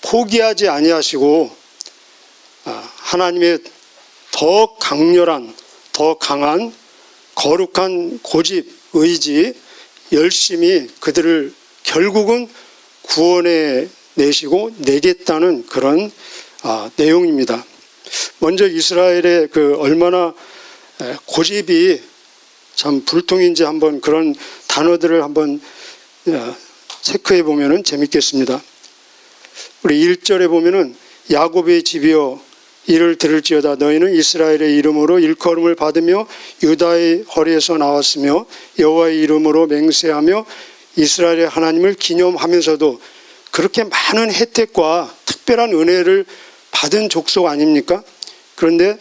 포기하지 아니하시고 하나님의 더 강렬한, 더 강한 거룩한 고집, 의지, 열심히 그들을 결국은 구원해 내시고 내겠다는 그런 내용입니다. 먼저 이스라엘의 그 얼마나 고집이 참 불통인지 한번 그런 단어들을 한번 체크해 보면은 재밌겠습니다. 우리 1절에 보면은 야곱의 집이여 이를 들을지어다 너희는 이스라엘의 이름으로 일컬음을 받으며 유다의 허리에서 나왔으며 여호와의 이름으로 맹세하며 이스라엘의 하나님을 기념하면서도 그렇게 많은 혜택과 특별한 은혜를 받은 족속 아닙니까? 그런데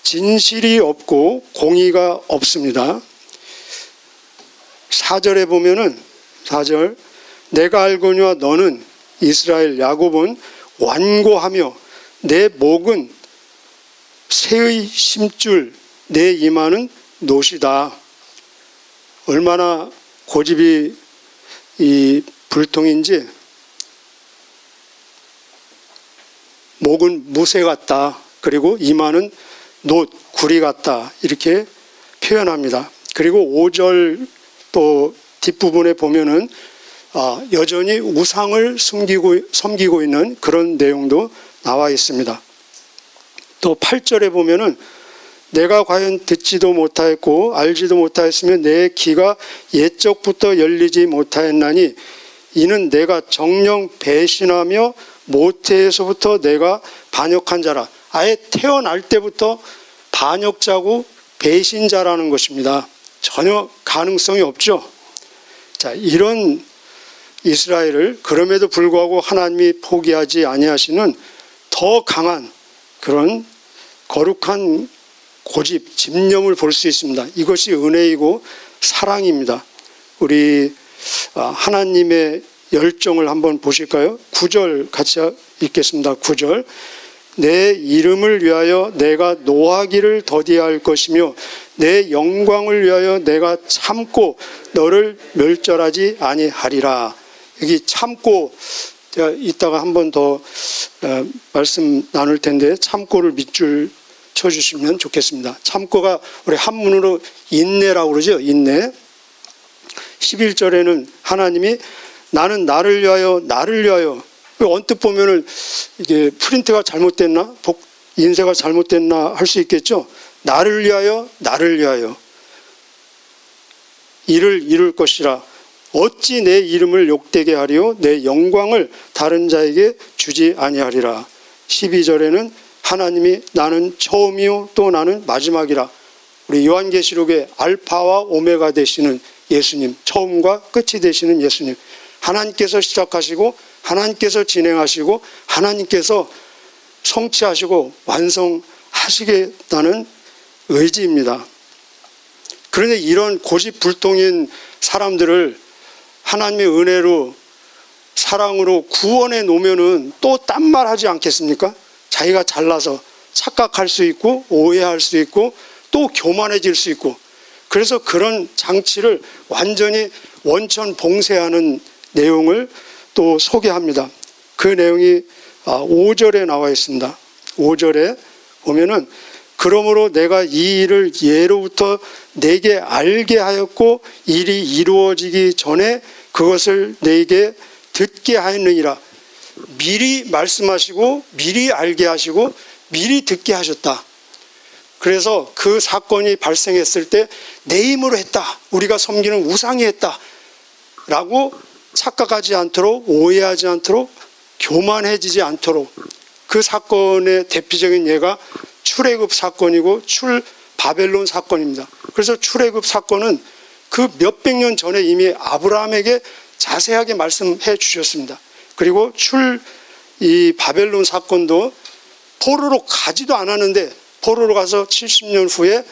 진실이 없고 공의가 없습니다. 4절에 보면은 4절 내가 알거니와 너는 이스라엘 야곱은 완고하며 내 목은 새의 심줄 내 이마는 노시다. 얼마나 고집이 이 불통인지 목은 무새 같다. 그리고 이마는 놋, 구리 같다. 이렇게 표현합니다. 그리고 5절 또 뒷부분에 보면은 여전히 우상을 섬기고 있는 그런 내용도 나와 있습니다. 또 8절에 보면은 내가 과연 듣지도 못하였고 알지도 못하였으며 내 귀가 옛적부터 열리지 못하였나니 이는 내가 정령 배신하며 모태에서부터 내가 반역한 자라. 아예 태어날 때부터 반역자고 배신자라는 것입니다. 전혀 가능성이 없죠. 자, 이런 이스라엘을 그럼에도 불구하고 하나님이 포기하지 아니하시는 더 강한 그런 거룩한 고집, 집념을 볼 수 있습니다. 이것이 은혜이고 사랑입니다. 우리 하나님의 열정을 한번 보실까요? 9절 같이 읽겠습니다. 9절 내 이름을 위하여 내가 노하기를 더디할 것이며 내 영광을 위하여 내가 참고 너를 멸절하지 아니하리라. 여기 참고 제가 이따가 한 번 더 말씀 나눌 텐데 참고를 밑줄 쳐주시면 좋겠습니다. 참고가 우리 한문으로 인내라고 그러죠. 인내. 11절에는 하나님이 나는 나를 위하여 언뜻 보면은 이게 프린트가 잘못됐나? 인쇄가 잘못됐나 할 수 있겠죠. 나를 위하여 이를 이룰 것이라. 어찌 내 이름을 욕되게 하리요 내 영광을 다른 자에게 주지 아니하리라. 12절에는 하나님이 나는 처음이요 또 나는 마지막이라. 우리 요한계시록의 알파와 오메가 되시는 예수님, 처음과 끝이 되시는 예수님, 하나님께서 시작하시고 하나님께서 진행하시고 하나님께서 성취하시고 완성하시겠다는 의지입니다. 그런데 이런 고집불통인 사람들을 하나님의 은혜로 사랑으로 구원해 놓으면은 또 딴 말 하지 않겠습니까? 자기가 잘나서 착각할 수 있고 오해할 수 있고 또 교만해질 수 있고, 그래서 그런 장치를 완전히 원천 봉쇄하는 내용을 또 소개합니다. 그 내용이 5절에 나와 있습니다. 5절에 보면은 그러므로 내가 이 일을 예로부터 내게 알게 하였고 일이 이루어지기 전에 그것을 내게 듣게 하였느니라. 미리 말씀하시고 미리 알게 하시고 미리 듣게 하셨다. 그래서 그 사건이 발생했을 때 내 힘으로 했다, 우리가 섬기는 우상이 했다 라고 착각하지 않도록, 오해하지 않도록, 교만해지지 않도록, 그 사건의 대표적인 예가 출애굽 사건이고 바벨론 사건입니다. 그래서 출애굽 사건은 그 몇백 년 전에 이미 아브라함에게 자세하게 말씀해 주셨습니다. 그리고 이 바벨론 사건도 포로로 가지도 않았는데 포로로 가서 70년 후에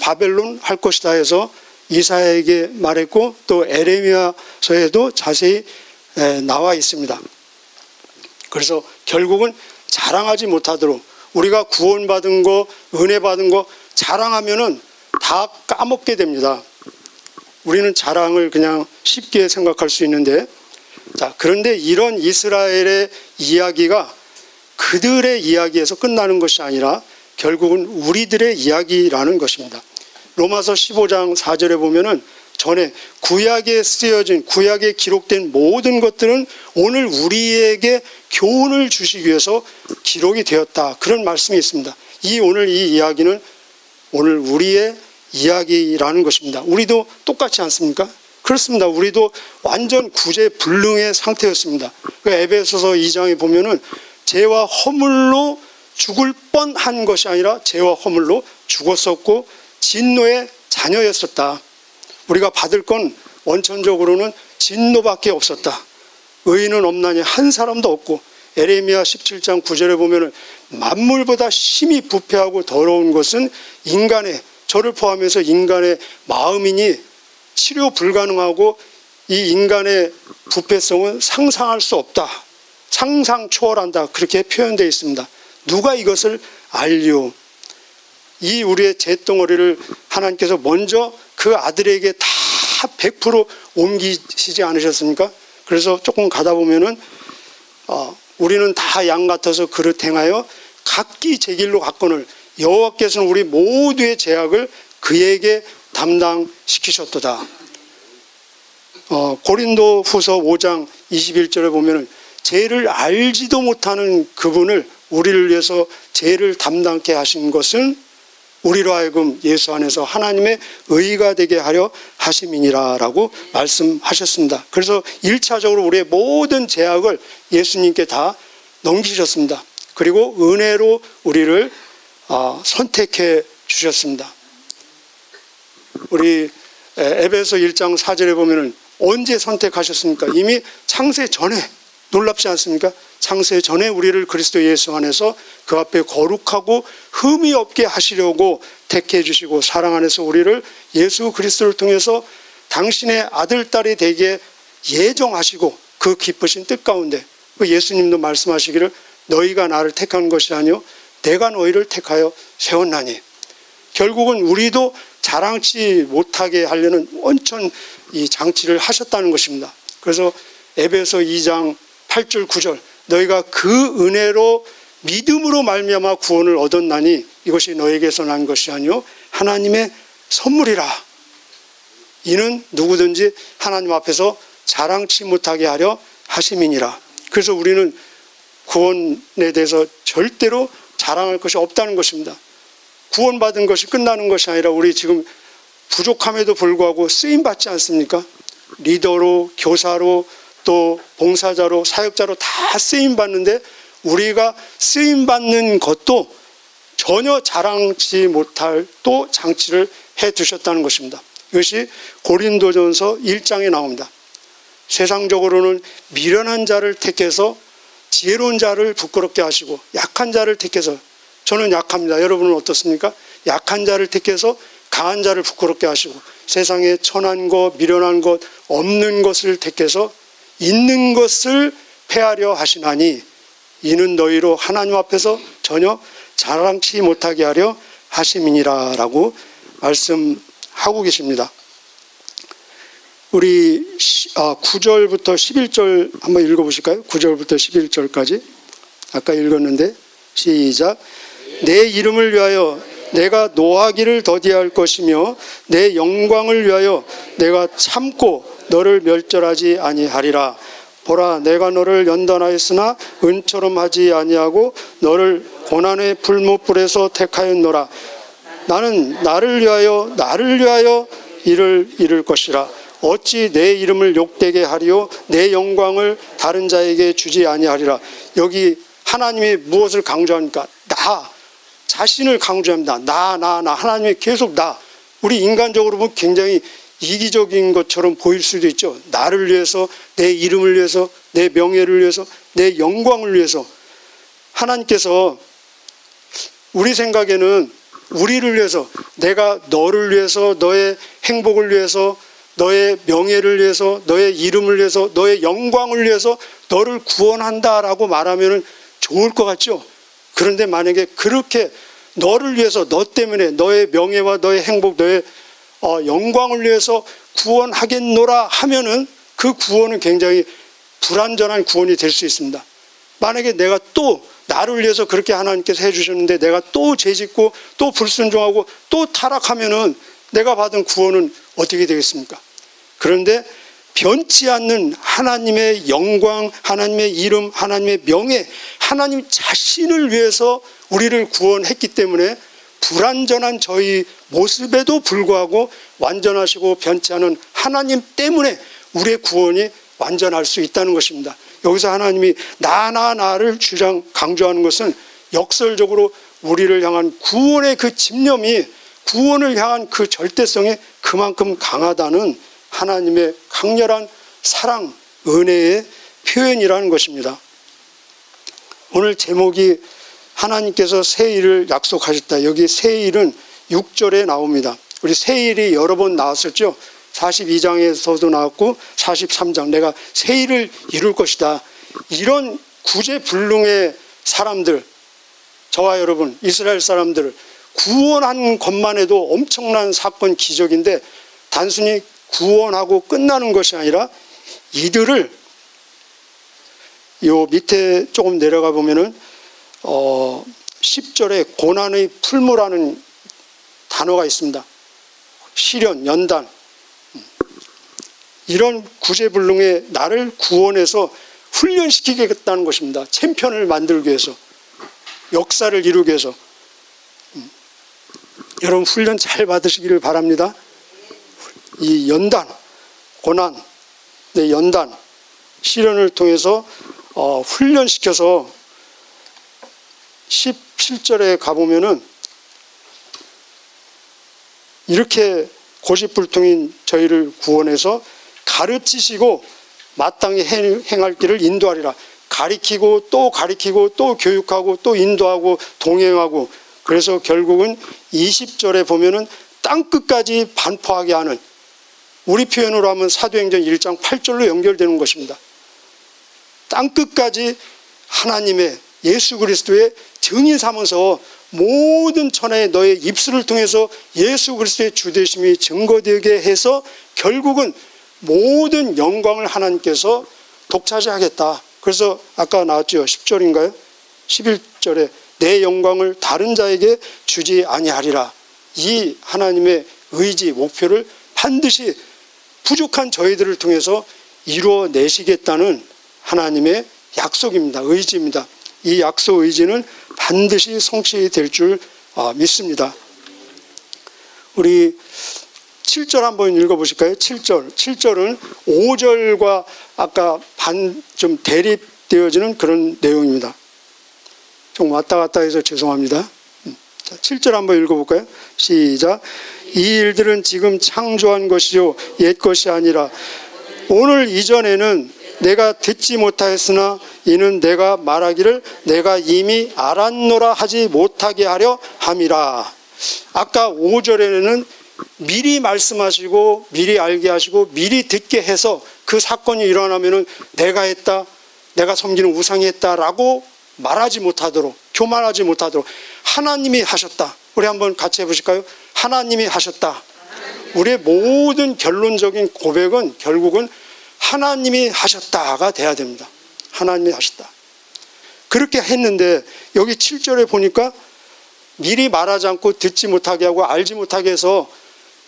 바벨론 할 것이다 해서 이사야에게 말했고 또 에레미야서에도 자세히 나와 있습니다. 그래서 결국은 자랑하지 못하도록, 우리가 구원받은 거, 은혜 받은 거 자랑하면은 다 까먹게 됩니다. 우리는 자랑을 그냥 쉽게 생각할 수 있는데 자, 그런데 이런 이스라엘의 이야기가 그들의 이야기에서 끝나는 것이 아니라 결국은 우리들의 이야기라는 것입니다. 로마서 15장 4절에 보면은 전에 구약에 쓰여진, 구약에 기록된 모든 것들은 오늘 우리에게 교훈을 주시기 위해서 기록이 되었다, 그런 말씀이 있습니다. 오늘 이 이야기는 오늘 우리의 이야기라는 것입니다. 우리도 똑같지 않습니까? 그렇습니다. 우리도 완전 구제불능의 상태였습니다. 에베소서 2장에 보면은 죄와 허물로 죽을 뻔한 것이 아니라 죄와 허물로 죽었었고 진노의 자녀였었다. 우리가 받을 건 원천적으로는 진노밖에 없었다. 의인은 없나니 한 사람도 없고, 에레미야 17장 9절에 보면은 만물보다 심히 부패하고 더러운 것은 인간의, 저를 포함해서 인간의 마음이니 치료 불가능하고 이 인간의 부패성은 상상할 수 없다, 상상 초월한다, 그렇게 표현되어 있습니다. 누가 이것을 알리오? 이 우리의 잿덩어리를 하나님께서 먼저 그 아들에게 다 100% 옮기시지 않으셨습니까? 그래서 조금 가다 보면은 우리는 다 양 같아서 그릇 행하여 각기 제 길로 갔거늘 여호와께서는 우리 모두의 죄악을 그에게 담당시키셨도다. 고린도 후서 5장 21절에 보면은 죄를 알지도 못하는 그분을 우리를 위해서 죄를 담당케 하신 것은 우리로 하여금 예수 안에서 하나님의 의가 되게 하려 하심이니라 라고 말씀하셨습니다. 그래서 1차적으로 우리의 모든 죄악을 예수님께 다 넘기셨습니다. 그리고 은혜로 우리를 선택해 주셨습니다. 우리 에베소 1장 4절에 보면은 언제 선택하셨습니까? 이미 창세 전에, 놀랍지 않습니까? 창세 전에 우리를 그리스도 예수 안에서 그 앞에 거룩하고 흠이 없게 하시려고 택해 주시고 사랑 안에서 우리를 예수 그리스도를 통해서 당신의 아들, 딸이 되게 예정하시고 그 기쁘신 뜻 가운데 예수님도 말씀하시기를 너희가 나를 택한 것이 아니요 내가 너희를 택하여 세웠나니, 결국은 우리도 자랑치 못하게 하려는 원천 이 장치를 하셨다는 것입니다. 그래서 에베소 2장 8절 9절 너희가 그 은혜로 믿음으로 말미암아 구원을 얻었나니 이것이 너에게서 난 것이 아니요 하나님의 선물이라. 이는 누구든지 하나님 앞에서 자랑치 못하게 하려 하심이니라. 그래서 우리는 구원에 대해서 절대로 자랑할 것이 없다는 것입니다. 구원받은 것이 끝나는 것이 아니라 우리 지금 부족함에도 불구하고 쓰임받지 않습니까? 리더로, 교사로, 또 봉사자로, 사역자로 다 쓰임받는데 우리가 쓰임받는 것도 전혀 자랑치 못할 또 장치를 해두셨다는 것입니다. 이것이 고린도전서 1장에 나옵니다. 세상적으로는 미련한 자를 택해서 지혜로운 자를 부끄럽게 하시고 약한 자를 택해서, 저는 약합니다. 여러분은 어떻습니까? 약한 자를 택해서 강한 자를 부끄럽게 하시고 세상에 천한 것, 미련한 것, 없는 것을 택해서 있는 것을 폐하려 하시나니 이는 너희로 하나님 앞에서 전혀 자랑치 못하게 하려 하심이니라 라고 말씀하고 계십니다. 우리 9절부터 11절 한번 읽어보실까요? 9절부터 11절까지 아까 읽었는데 시작. 내 이름을 위하여 내가 노하기를 더디할 것이며 내 영광을 위하여 내가 참고 너를 멸절하지 아니하리라. 보라, 내가 너를 연단하였으나 은처럼 하지 아니하고 너를 고난의 불못불에서 택하였노라. 나는 나를 위하여 이를 이룰 것이라. 어찌 내 이름을 욕되게 하리요 내 영광을 다른 자에게 주지 아니하리라. 여기 하나님이 무엇을 강조합니까? 나, 자신을 강조합니다. 나. 하나님이 계속 나. 우리 인간적으로 보면 굉장히 이기적인 것처럼 보일 수도 있죠. 나를 위해서, 내 이름을 위해서, 내 명예를 위해서, 내 영광을 위해서. 하나님께서 우리 생각에는 우리를 위해서, 내가 너를 위해서, 너의 행복을 위해서, 너의 명예를 위해서, 너의 이름을 위해서, 너의 영광을 위해서 너를 구원한다라고 말하면 좋을 것 같죠. 그런데 만약에 그렇게 너를 위해서, 너 때문에 너의 명예와 너의 행복, 너의 영광을 위해서 구원하겠노라 하면은 그 구원은 굉장히 불완전한 구원이 될 수 있습니다. 만약에 내가 또 나를 위해서 그렇게 하나님께서 해주셨는데 내가 또 죄짓고 또 불순종하고 또 타락하면은 내가 받은 구원은 어떻게 되겠습니까? 그런데 변치 않는 하나님의 영광, 하나님의 이름, 하나님의 명예, 하나님 자신을 위해서 우리를 구원했기 때문에 불완전한 저희 모습에도 불구하고 완전하시고 변치 않은 하나님 때문에 우리의 구원이 완전할 수 있다는 것입니다. 여기서 하나님이 나를 강조하는 것은 역설적으로 우리를 향한 구원의 그 집념이, 구원을 향한 그 절대성이 그만큼 강하다는 하나님의 강렬한 사랑, 은혜의 표현이라는 것입니다. 오늘 제목이 하나님께서 새 일을 약속하셨다. 여기 새 일은 6절에 나옵니다. 우리 새 일이 여러 번 나왔었죠. 42장에서도 나왔고 43장, 내가 새 일을 이룰 것이다. 이런 구제불능의 사람들, 저와 여러분 이스라엘 사람들을 구원한 것만 해도 엄청난 사건 기적인데, 단순히 구원하고 끝나는 것이 아니라 이들을 요 밑에 조금 내려가 보면은 10절에 고난의 풀무라는 단어가 있습니다. 시련, 연단, 이런 구제불능의 나를 구원해서 훈련시키겠다는 것입니다. 챔피언을 만들기 위해서, 역사를 이루기 위해서. 여러분 훈련 잘 받으시기를 바랍니다. 이 연단, 고난, 연단, 시련을 통해서 훈련시켜서 17절에 가보면은 이렇게 고집불통인 저희를 구원해서 가르치시고 마땅히 행할 길을 인도하리라. 가리키고 또 가리키고 또 교육하고 또 인도하고 동행하고, 그래서 결국은 20절에 보면은 땅끝까지 반포하게 하는, 우리 표현으로 하면 사도행전 1장 8절로 연결되는 것입니다. 땅끝까지 하나님의 예수 그리스도의 증인 삼아서 모든 천하에 너의 입술을 통해서 예수 그리스도의 주되심이 증거되게 해서 결국은 모든 영광을 하나님께서 독차지하겠다. 그래서 아까 나왔죠. 10절인가요? 11절에 내 영광을 다른 자에게 주지 아니하리라. 이 하나님의 의지, 목표를 반드시 부족한 저희들을 통해서 이루어내시겠다는 하나님의 약속입니다. 의지입니다. 이 약속 의지는 반드시 성취될 줄 믿습니다. 우리 7절 한번 읽어보실까요? 7절은 5절과 아까 좀 대립되어지는 그런 내용입니다. 좀 왔다 갔다 해서 죄송합니다. 7절 한번 읽어볼까요? 시작. 이 일들은 지금 창조한 것이요 옛 것이 아니라 오늘 이전에는 내가 듣지 못하였으나 이는 내가 말하기를 내가 이미 알았노라 하지 못하게 하려 함이라. 아까 5절에는 미리 말씀하시고 미리 알게 하시고 미리 듣게 해서 그 사건이 일어나면은 내가 했다, 내가 섬기는 우상이 했다라고 말하지 못하도록, 교만하지 못하도록 하나님이 하셨다. 우리 한번 같이 해보실까요? 하나님이 하셨다. 우리의 모든 결론적인 고백은 결국은 하나님이 하셨다가 돼야 됩니다. 하나님이 하셨다. 그렇게 했는데 여기 7절에 보니까 미리 말하지 않고 듣지 못하게 하고 알지 못하게 해서,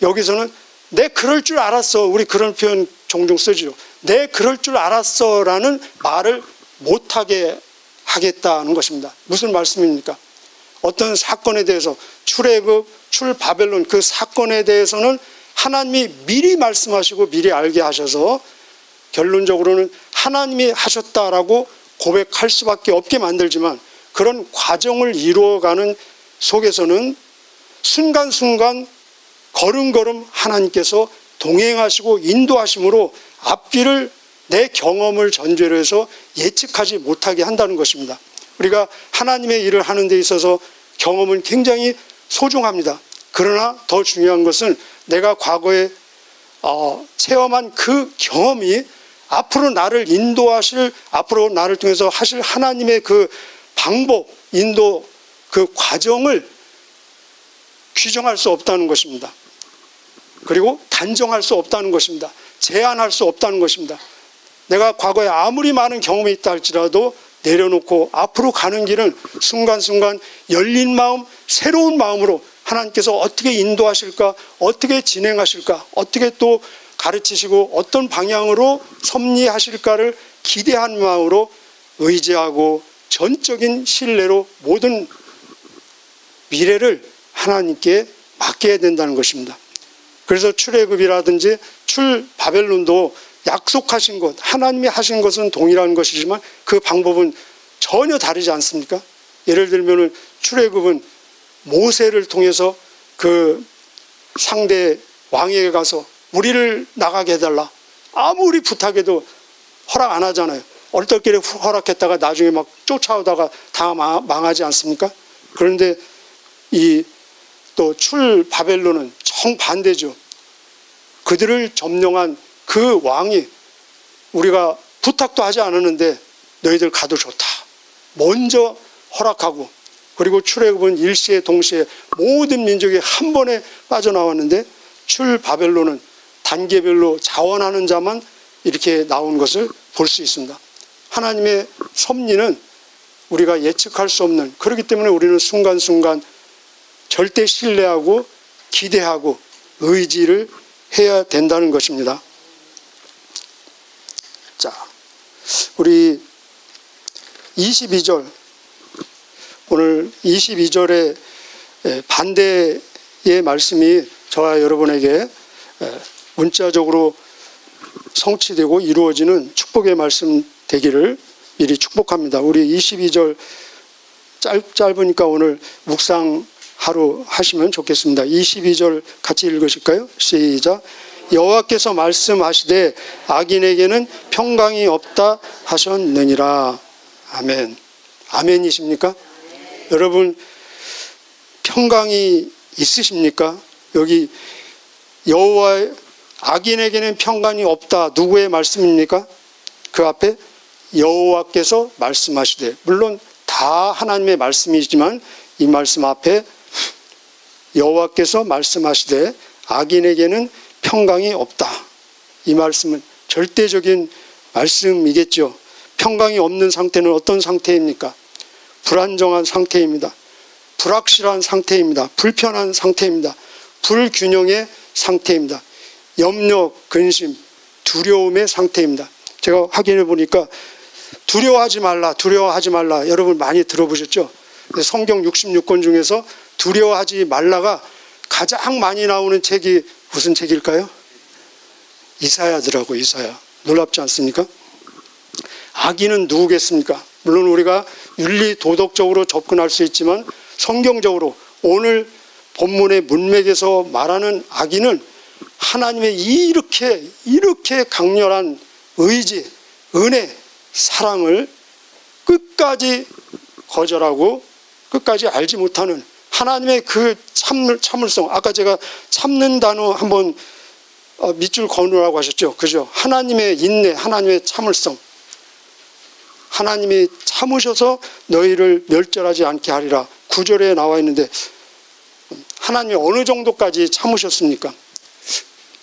여기서는 내 그럴 줄 알았어. 우리 그런 표현 종종 쓰죠. 내 그럴 줄 알았어 라는 말을 못하게 하겠다는 것입니다. 무슨 말씀입니까? 어떤 사건에 대해서, 출애굽, 출바벨론 그 사건에 대해서는 하나님이 미리 말씀하시고 미리 알게 하셔서 결론적으로는 하나님이 하셨다라고 고백할 수밖에 없게 만들지만, 그런 과정을 이루어가는 속에서는 순간순간 걸음걸음 하나님께서 동행하시고 인도하심으로 앞길을 내 경험을 전제로 해서 예측하지 못하게 한다는 것입니다. 우리가 하나님의 일을 하는 데 있어서 경험은 굉장히 소중합니다. 그러나 더 중요한 것은 내가 과거에 체험한 그 경험이 앞으로 나를 인도하실, 앞으로 나를 통해서 하실 하나님의 그 방법, 인도, 그 과정을 규정할 수 없다는 것입니다. 그리고 단정할 수 없다는 것입니다. 제한할 수 없다는 것입니다. 내가 과거에 아무리 많은 경험이 있다 할지라도 내려놓고 앞으로 가는 길은 순간순간 열린 마음, 새로운 마음으로 하나님께서 어떻게 인도하실까, 어떻게 진행하실까, 어떻게 또 가르치시고 어떤 방향으로 섭리하실까를 기대한 마음으로 의지하고 전적인 신뢰로 모든 미래를 하나님께 맡겨야 된다는 것입니다. 그래서 출애굽이라든지 출바벨론도 약속하신 것, 하나님이 하신 것은 동일한 것이지만 그 방법은 전혀 다르지 않습니까? 예를 들면 출애굽은 모세를 통해서 그 상대 왕에게 가서 우리를 나가게 해달라. 아무리 부탁해도 허락 안 하잖아요. 얼떨결에 허락했다가 나중에 막 쫓아오다가 다 망하지 않습니까? 그런데 이 또 출바벨론은 정반대죠. 그들을 점령한 그 왕이 우리가 부탁도 하지 않았는데 너희들 가도 좋다. 먼저 허락하고, 그리고 출애굽은 일시에 동시에 모든 민족이 한 번에 빠져나왔는데 출바벨론은 단계별로 자원하는 자만 이렇게 나온 것을 볼 수 있습니다. 하나님의 섭리는 우리가 예측할 수 없는, 그렇기 때문에 우리는 순간순간 절대 신뢰하고 기대하고 의지를 해야 된다는 것입니다. 자, 우리 22절, 오늘 22절의 반대의 말씀이 저와 여러분에게 문자적으로 성취되고 이루어지는 축복의 말씀 되기를 미리 축복합니다. 우리 22절 짧으니까 오늘 묵상 하루 하시면 좋겠습니다. 22절 같이 읽으실까요? 시작. 여호와께서 말씀하시되 악인에게는 평강이 없다 하셨느니라. 아멘. 아멘이십니까? 여러분 평강이 있으십니까? 여기 여호와의 악인에게는 평강이 없다. 누구의 말씀입니까? 그 앞에 여호와께서 말씀하시되, 물론 다 하나님의 말씀이지만 이 말씀 앞에 여호와께서 말씀하시되 악인에게는 평강이 없다. 이 말씀은 절대적인 말씀이겠죠. 평강이 없는 상태는 어떤 상태입니까? 불안정한 상태입니다. 불확실한 상태입니다. 불편한 상태입니다. 불균형의 상태입니다. 염려, 근심, 두려움의 상태입니다. 제가 확인해 보니까 두려워하지 말라, 두려워하지 말라, 여러분 많이 들어보셨죠? 성경 66권 중에서 두려워하지 말라가 가장 많이 나오는 책이 무슨 책일까요? 이사야더라고요. 이사야. 놀랍지 않습니까? 악인은 누구겠습니까? 물론 우리가 윤리 도덕적으로 접근할 수 있지만 성경적으로 오늘 본문의 문맥에서 말하는 악인은 하나님의 이렇게 강렬한 의지, 은혜, 사랑을 끝까지 거절하고 끝까지 알지 못하는 하나님의 그 참을성, 아까 제가 참는 단어 한번 밑줄 그으라고 하셨죠. 그죠? 하나님의 인내, 하나님의 참을성. 하나님이 참으셔서 너희를 멸절하지 않게 하리라. 9절에 나와 있는데 하나님이 어느 정도까지 참으셨습니까?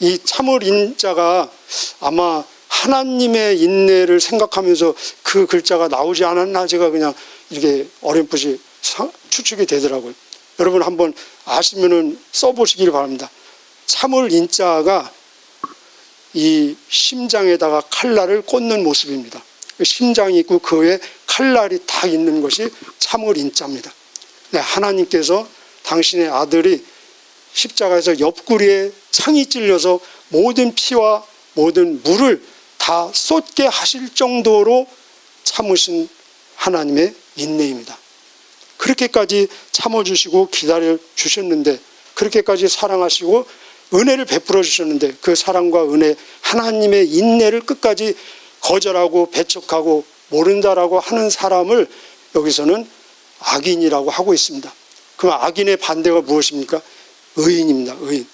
이 참을 인자가 아마 하나님의 인내를 생각하면서 그 글자가 나오지 않았나 제가 그냥 이렇게 어렴풋이 추측이 되더라고요. 여러분 한번 아시면은 써보시길 바랍니다. 참을 인자가 이 심장에다가 칼날을 꽂는 모습입니다. 심장이 있고 그 외에 칼날이 다 있는 것이 참을 인자입니다. 네, 하나님께서 당신의 아들이 십자가에서 옆구리에 창이 찔려서 모든 피와 모든 물을 다 쏟게 하실 정도로 참으신 하나님의 인내입니다. 그렇게까지 참아주시고 기다려주셨는데, 그렇게까지 사랑하시고 은혜를 베풀어 주셨는데, 그 사랑과 은혜, 하나님의 인내를 끝까지 거절하고 배척하고 모른다라고 하는 사람을 여기서는 악인이라고 하고 있습니다. 그럼 악인의 반대가 무엇입니까? 의인입니다. 의인.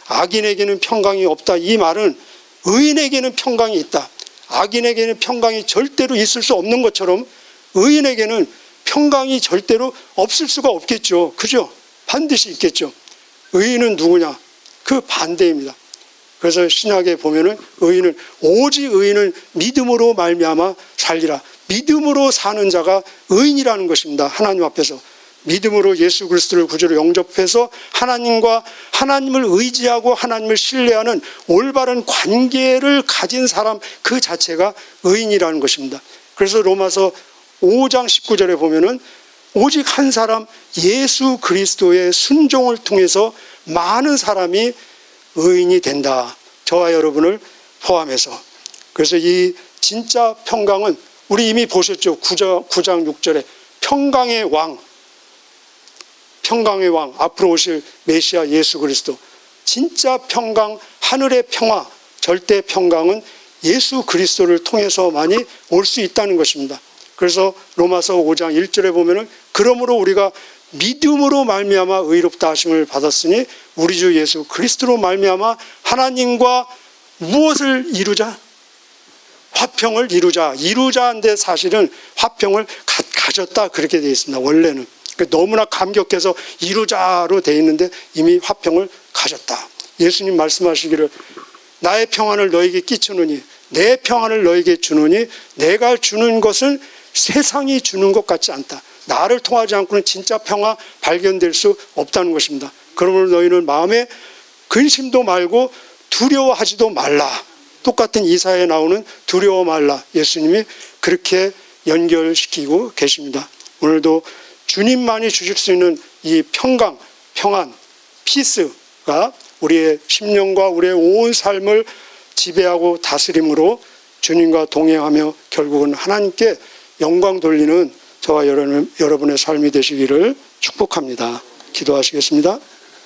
악인에게는 평강이 없다. 이 말은 의인에게는 평강이 있다. 악인에게는 평강이 절대로 있을 수 없는 것처럼 의인에게는 평강이 절대로 없을 수가 없겠죠. 그죠? 반드시 있겠죠. 의인은 누구냐? 그 반대입니다. 그래서 신약에 보면은 의인은 오직 의인은 믿음으로 말미암아 살리라. 믿음으로 사는 자가 의인이라는 것입니다. 하나님 앞에서 믿음으로 예수 그리스도를 구주로 영접해서 하나님을 의지하고 하나님을 신뢰하는 올바른 관계를 가진 사람 그 자체가 의인이라는 것입니다. 그래서 로마서 5장 19절에 보면은 오직 한 사람 예수 그리스도의 순종을 통해서 많은 사람이 의인이 된다. 저와 여러분을 포함해서. 그래서 이 진짜 평강은 우리 이미 보셨죠. 9장 6절에 평강의 왕 앞으로 오실 메시아 예수 그리스도. 진짜 평강, 하늘의 평화, 절대 평강은 예수 그리스도를 통해서만이 올 수 있다는 것입니다. 그래서 로마서 5장 1절에 보면은 그러므로 우리가 믿음으로 말미암아 의롭다 하심을 받았으니 우리 주 예수 그리스도로 말미암아 하나님과 무엇을 이루자? 화평을 이루자인데 사실은 화평을 가졌다 그렇게 되어 있습니다. 원래는 너무나 감격해서 이루자로 되어 있는데 이미 화평을 가졌다. 예수님 말씀하시기를 나의 평안을 너에게 끼치느니 내 평안을 너에게 주느니 내가 주는 것은 세상이 주는 것 같지 않다. 나를 통하지 않고는 진짜 평화 발견될 수 없다는 것입니다. 그러므로 너희는 마음에 근심도 말고 두려워하지도 말라. 똑같은 이사야에 나오는 두려워 말라. 예수님이 그렇게 연결시키고 계십니다. 오늘도 주님만이 주실 수 있는 이 평강, 평안, 피스가 우리의 심령과 우리의 온 삶을 지배하고 다스림으로 주님과 동행하며 결국은 하나님께 영광 돌리는 저와 여러분의 삶이 되시기를 축복합니다. 기도하시겠습니다.